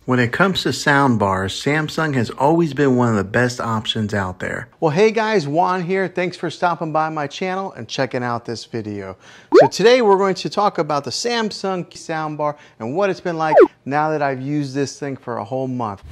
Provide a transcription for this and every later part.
When it comes to sound bars, Samsung has always been one of the best options out there. Well, hey guys, Juan here. Thanks for stopping by my channel and checking out this video. So today we're going to talk about the Samsung soundbar and what it's been like now that I've used this thing for a whole month.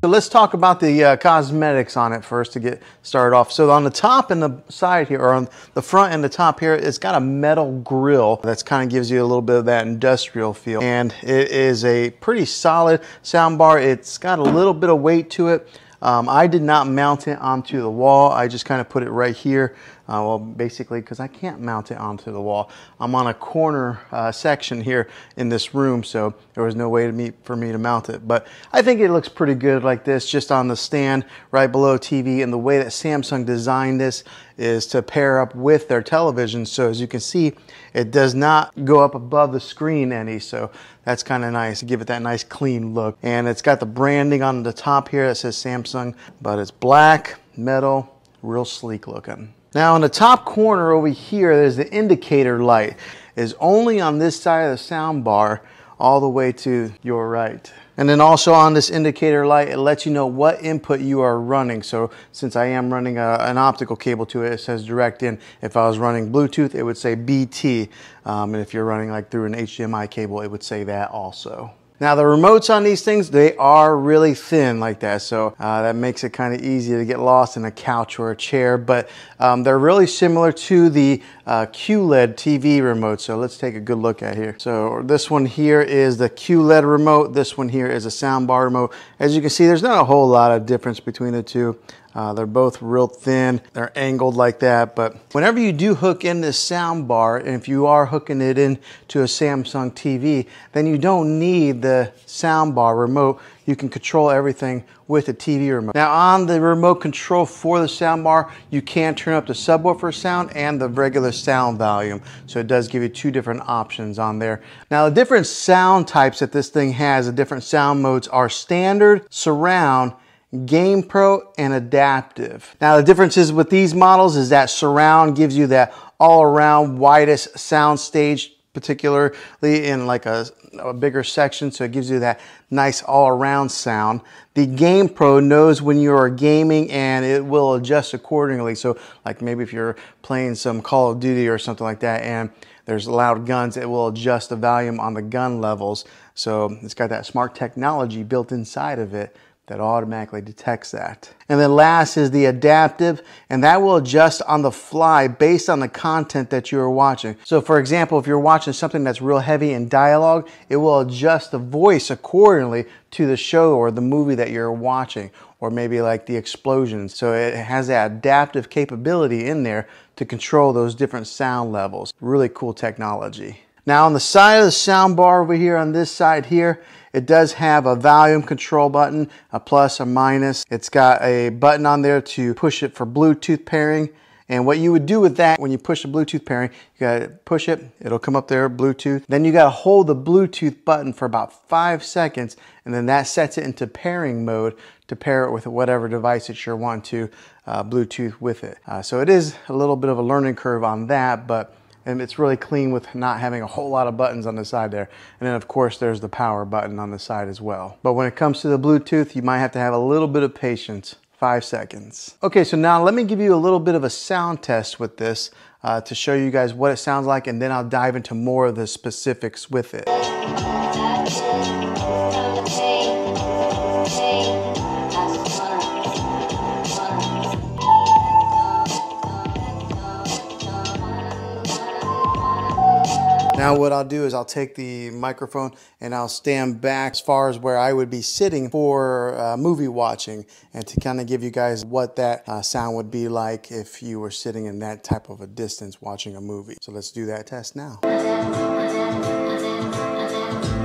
So let's talk about the cosmetics on it first to get started off. So on the top and the side here, or on the front and the top here, it's got a metal grill that's kind of gives you a little bit of that industrial feel. And it is a pretty solid soundbar. It's got a little bit of weight to it. I did not mount it onto the wall. I just kind of put it right here. Well, basically, because I can't mount it onto the wall. I'm on a corner section here in this room, so there was no way for me to mount it. But I think it looks pretty good like this, just on the stand right below TV. And the way that Samsung designed this is to pair up with their television. So as you can see, it does not go up above the screen any. So that's kind of nice to give it that nice clean look. And it's got the branding on the top here that says Samsung, but it's black, metal, real sleek looking. Now in the top corner over here, there's the indicator light. It's only on this side of the sound bar all the way to your right. And then also on this indicator light, it lets you know what input you are running. So since I am running an optical cable to it, it says direct in. If I was running Bluetooth, it would say BT. And if you're running like through an HDMI cable, it would say that also. Now the remotes on these things, they are really thin like that, so that makes it kind of easy to get lost in a couch or a chair, but they're really similar to the QLED TV remote. So let's take a good look at here. So this one here is the QLED remote, this one here is a soundbar remote. As you can see, there's not a whole lot of difference between the two. They're both real thin, they're angled like that, but whenever you do hook in this sound bar, and if you are hooking it into a Samsung TV, then you don't need the sound bar remote. You can control everything with the TV remote. Now on the remote control for the sound bar, you can turn up the subwoofer sound and the regular sound volume. So it does give you two different options on there. Now the different sound types that this thing has, the different sound modes are standard, surround, Game Pro, and adaptive. Now the differences with these models is that surround gives you that all-around widest sound stage, particularly in like a bigger section, so it gives you that nice all-around sound. The Game Pro knows when you are gaming and it will adjust accordingly. So like maybe if you're playing some Call of Duty or something like that and there's loud guns, it will adjust the volume on the gun levels. So it's got that smart technology built inside of it that automatically detects that. And then last is the adaptive, and that will adjust on the fly based on the content that you are watching. So for example, if you're watching something that's real heavy in dialogue, it will adjust the voice accordingly to the show or the movie that you're watching, or maybe like the explosions. So it has that adaptive capability in there to control those different sound levels. Really cool technology. Now on the side of the sound bar over here, on this side here, it does have a volume control button, a plus, a minus. It's got a button on there to push it for Bluetooth pairing. And what you would do with that, when you push the Bluetooth pairing, you gotta push it, it'll come up there, Bluetooth. Then you gotta hold the Bluetooth button for about 5 seconds, and then that sets it into pairing mode to pair it with whatever device that you're wanting to Bluetooth with it. So it is a little bit of a learning curve on that, but and it's really clean with not having a whole lot of buttons on the side there. And then of course there's the power button on the side as well. But when it comes to the Bluetooth, you might have to have a little bit of patience. 5 seconds. Okay, so now let me give you a little bit of a sound test with this to show you guys what it sounds like, and then I'll dive into more of the specifics with it. Now what I'll do is I'll take the microphone and I'll stand back as far as where I would be sitting for movie watching, and to kind of give you guys what that sound would be like if you were sitting in that type of a distance watching a movie. So let's do that test now.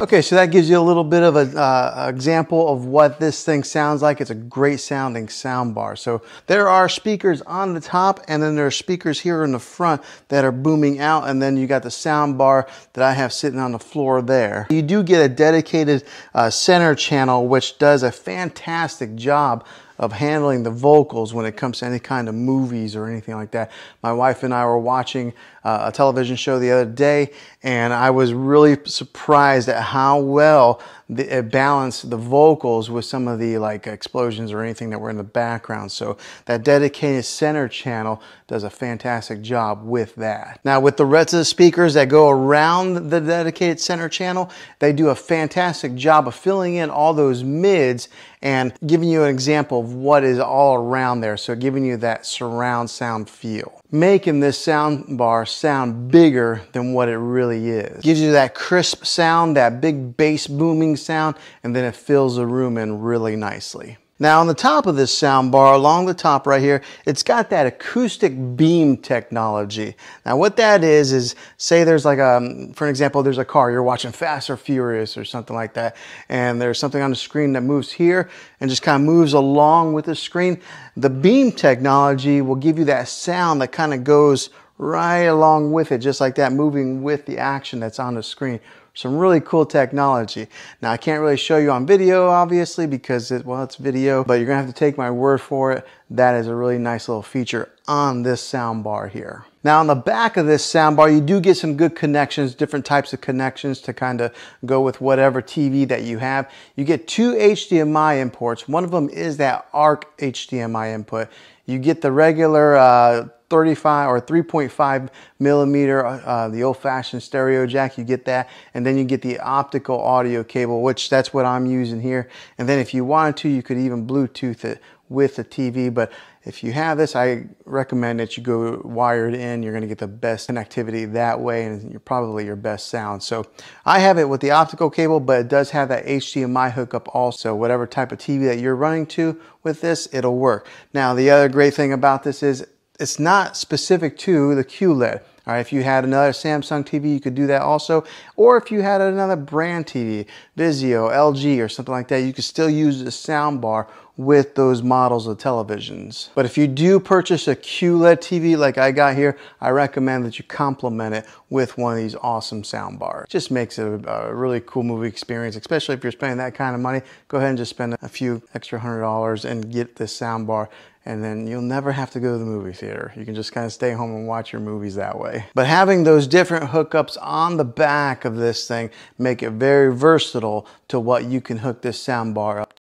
Okay, so that gives you a little bit of an example of what this thing sounds like. It's a great sounding sound bar. So there are speakers on the top, and then there are speakers here in the front that are booming out, and then you got the sound bar that I have sitting on the floor there. You do get a dedicated center channel, which does a fantastic job of handling the vocals when it comes to any kind of movies or anything like that. My wife and I were watching a television show the other day, and I was really surprised at how well it balanced the vocals with some of the like explosions or anything that were in the background. So that dedicated center channel does a fantastic job with that. Now with the rest of the speakers that go around the dedicated center channel, they do a fantastic job of filling in all those mids and giving you an example of what is all around there. So giving you that surround sound feel, making this sound bar sound bigger than what it really is. Gives you that crisp sound, that big bass booming sound, and then it fills the room in really nicely. Now on the top of this sound bar, along the top right here, it's got that acoustic beam technology. Now what that is say there's like for an example, there's a car, you're watching Fast or Furious or something like that, and there's something on the screen that moves here and just kind of moves along with the screen. The beam technology will give you that sound that kind of goes right along with it, just like that, moving with the action that's on the screen. Some really cool technology. Now I can't really show you on video obviously because it's video, but you're gonna have to take my word for it. That is a really nice little feature on this sound bar here. Now on the back of this sound bar, you do get some good connections, different types of connections to kind of go with whatever TV that you have. You get two HDMI imports. One of them is that ARC HDMI input. You get the regular 35 or 3.5 millimeter, the old-fashioned stereo jack, you get that, and then you get the optical audio cable, which that's what I'm using here. And then if you wanted to, you could even Bluetooth it with the TV, but if you have this, I recommend that you go wired in. You're going to get the best connectivity that way, and you're probably your best sound. So I have it with the optical cable, but it does have that HDMI hookup also. Whatever type of TV that you're running to with this, it'll work. Now the other great thing about this is it's not specific to the QLED. All right, if you had another Samsung TV, you could do that also. Or if you had another brand TV, Vizio, LG, or something like that, you could still use the soundbar with those models of televisions. But if you do purchase a QLED TV like I got here, I recommend that you complement it with one of these awesome soundbars. It just makes it a really cool movie experience, especially if you're spending that kind of money. Go ahead and just spend a few extra $100 and get this soundbar, and then you'll never have to go to the movie theater. You can just kind of stay home and watch your movies that way. But having those different hookups on the back of this thing make it very versatile to what you can hook this soundbar up to.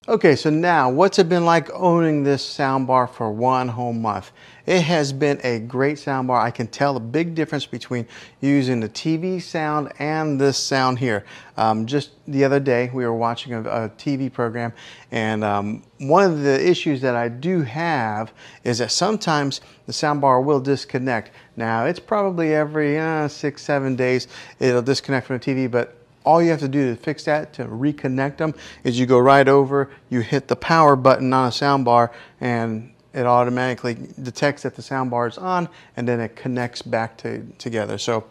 Okay, so now what's it been like owning this soundbar for one whole month? It has been a great soundbar. I can tell the big difference between using the TV sound and this sound here. Just the other day, we were watching a TV program, and one of the issues that I do have is that sometimes the soundbar will disconnect. Now, it's probably every 6-7 days it'll disconnect from the TV, but all you have to do to fix that, to reconnect them, is you go right over, you hit the power button on a soundbar, and it automatically detects that the soundbar is on, and then it connects back together. So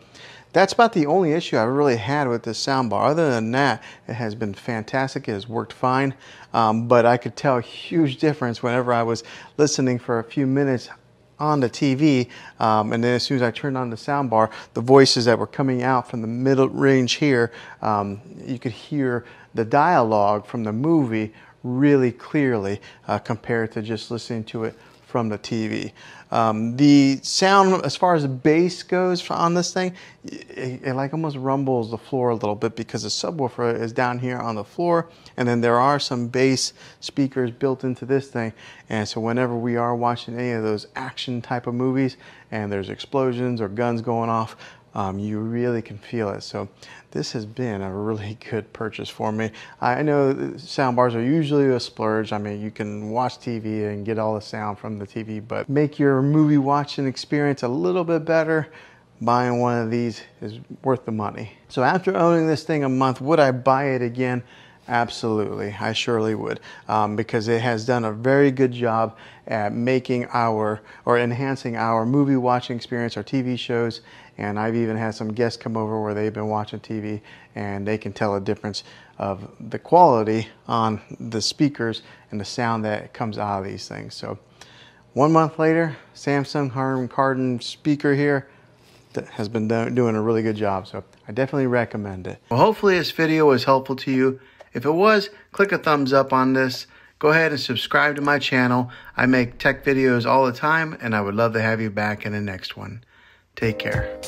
that's about the only issue I've really had with this soundbar. Other than that, it has been fantastic. It has worked fine, but I could tell a huge difference whenever I was listening for a few minutes on the TV, and then as soon as I turned on the soundbar, the voices that were coming out from the middle range here, you could hear the dialogue from the movie really clearly compared to just listening to it from the TV. The sound, as far as the bass goes on this thing, it like almost rumbles the floor a little bit because the subwoofer is down here on the floor, and then there are some bass speakers built into this thing, and so whenever we are watching any of those action type of movies and there's explosions or guns going off, you really can feel it. So this has been a really good purchase for me. I know soundbars are usually a splurge. I mean, you can watch TV and get all the sound from the TV, but make your movie watching experience a little bit better, buying one of these is worth the money. So after owning this thing a month, would I buy it again? Absolutely, I surely would, because it has done a very good job at making or enhancing our movie watching experience, our TV shows, and I've even had some guests come over where they've been watching TV and they can tell a difference of the quality on the speakers and the sound that comes out of these things. So 1 month later, Samsung Cardin speaker here that has been doing a really good job, so I definitely recommend it. Well, hopefully this video was helpful to you. If it was, click a thumbs up on this. Go ahead and subscribe to my channel. I make tech videos all the time, and I would love to have you back in the next one. Take care.